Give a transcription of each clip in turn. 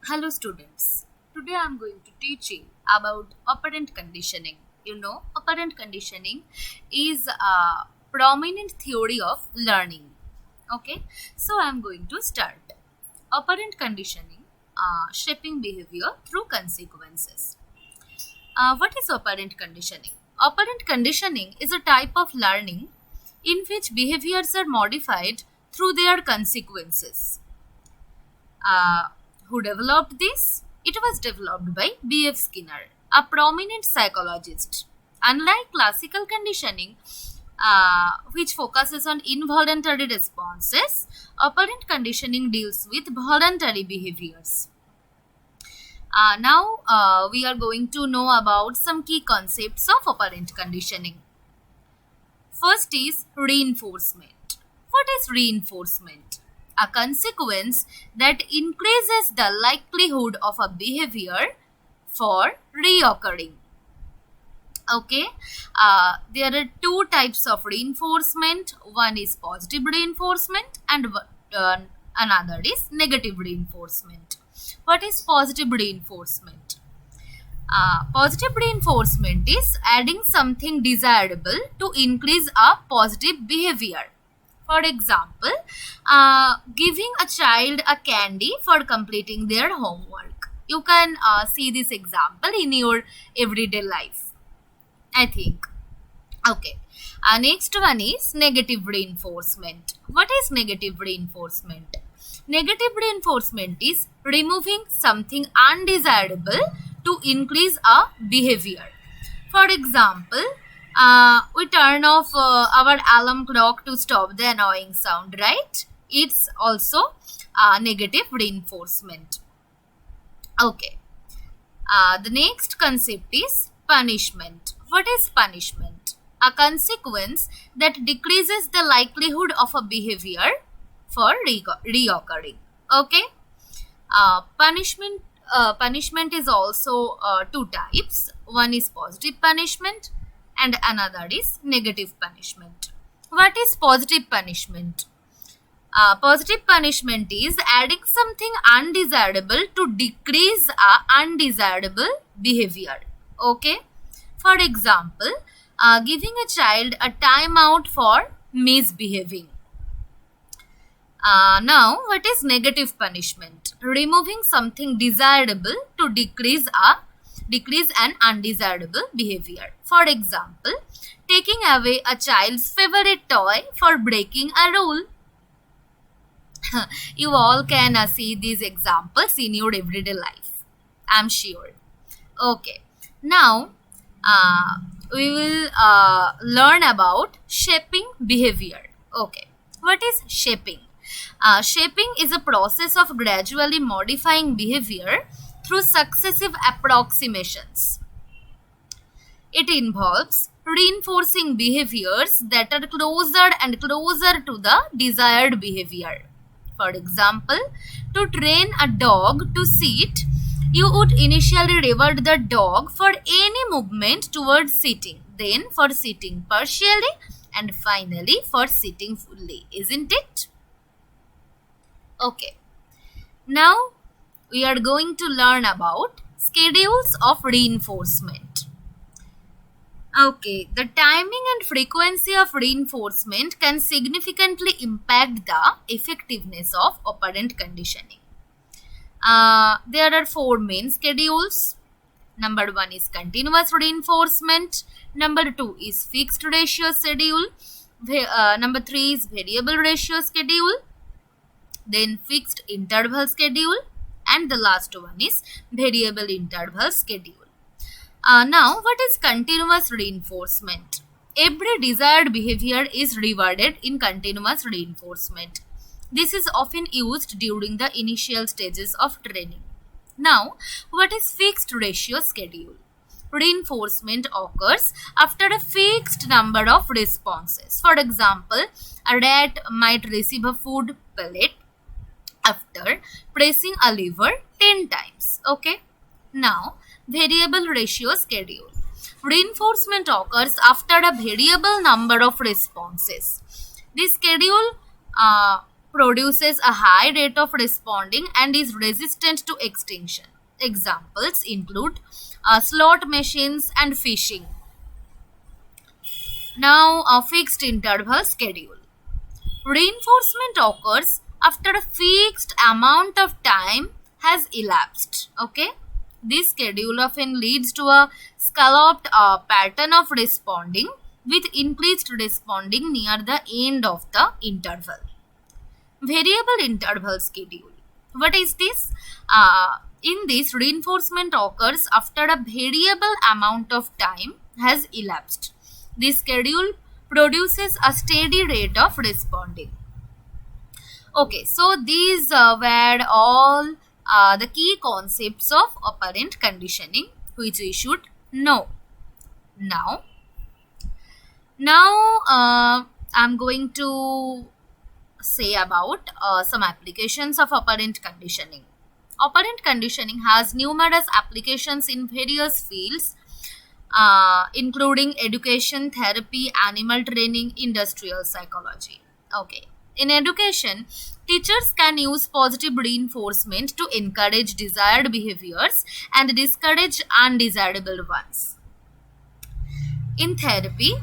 Hello students. Today I am going to teach you about operant conditioning. Operant conditioning is a prominent theory of learning. Okay, so I am going to start. Operant conditioning, shaping behavior through consequences. What is operant conditioning? Operant conditioning is a type of learning in which behaviors are modified through their consequences. Uh, who developed this? It was developed by B.F. Skinner, a prominent psychologist. Unlike classical conditioning, which focuses on involuntary responses, operant conditioning deals with voluntary behaviors. Now, we are going to know about some key concepts of operant conditioning. First is reinforcement. What is reinforcement? A consequence that increases the likelihood of a behavior for reoccurring. Okay, there are two types of reinforcement. One is positive reinforcement and another is negative reinforcement. What is positive reinforcement? Positive reinforcement is adding something desirable to increase a positive behavior. For example, giving a child a candy for completing their homework. You can see this example in your everyday life, I think. Okay. Next one is negative reinforcement. What is negative reinforcement? Negative reinforcement is removing something undesirable to increase a behavior. For example, we turn off our alarm clock to stop the annoying sound, right? It's also negative reinforcement. Okay. The next concept is punishment. What is punishment? A consequence that decreases the likelihood of a behavior for reoccurring. Okay. Punishment is also two types. One is positive punishment and another is negative punishment. What is positive punishment? Positive punishment is adding something undesirable to decrease a undesirable behavior. Okay. For example, giving a child a timeout for misbehaving. Now, what is negative punishment? Removing something desirable to decrease an undesirable behavior. For example, taking away a child's favorite toy for breaking a rule. You all can see these examples in your everyday life, I'm sure. Okay, now we will learn about shaping behavior. Okay, what is shaping? Shaping is a process of gradually modifying behavior through successive approximations. It involves reinforcing behaviors that are closer and closer to the desired behavior. For example, to train a dog to sit, you would initially reward the dog for any movement towards sitting, then for sitting partially, and finally for sitting fully, isn't it? Okay. Now we are going to learn about schedules of reinforcement. Okay, the timing and frequency of reinforcement can significantly impact the effectiveness of operant conditioning. There are four main schedules. Number one is continuous reinforcement. Number two is fixed ratio schedule. Number three is variable ratio schedule. Then fixed interval schedule. And the last one is variable interval schedule. Now, what is continuous reinforcement? Every desired behavior is rewarded in continuous reinforcement. This is often used during the initial stages of training. Now, what is fixed ratio schedule? Reinforcement occurs after a fixed number of responses. For example, a rat might receive a food pellet after pressing a lever 10 times. Okay. Now, variable ratio schedule. Reinforcement occurs after a variable number of responses. This schedule produces a high rate of responding and is resistant to extinction. Examples include slot machines and fishing. Now, a fixed interval schedule. Reinforcement occurs after a fixed amount of time has elapsed. Okay, this schedule often leads to a scalloped pattern of responding, with increased responding near the end of the interval. Variable interval schedule. What is this? In this, reinforcement occurs after a variable amount of time has elapsed. This schedule produces a steady rate of responding. Okay, so these were all the key concepts of operant conditioning which we should know. Now, I'm going to say about some applications of operant conditioning. Operant conditioning has numerous applications in various fields, including education, therapy, animal training, industrial psychology. Okay. In education, teachers can use positive reinforcement to encourage desired behaviors and discourage undesirable ones. In therapy,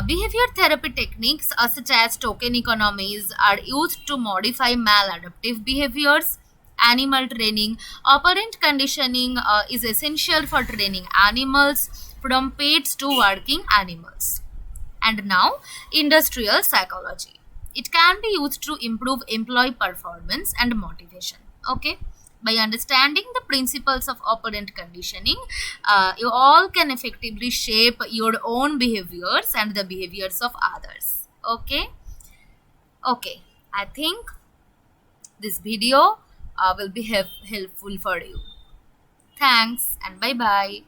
behavior therapy techniques such as token economies are used to modify maladaptive behaviors. Animal training, operant conditioning is essential for training animals from pets to working animals. And now, industrial psychology. It can be used to improve employee performance and motivation. Okay. By understanding the principles of operant conditioning, you all can effectively shape your own behaviors and the behaviors of others. Okay. Okay. I think this video will be helpful for you. Thanks and bye bye.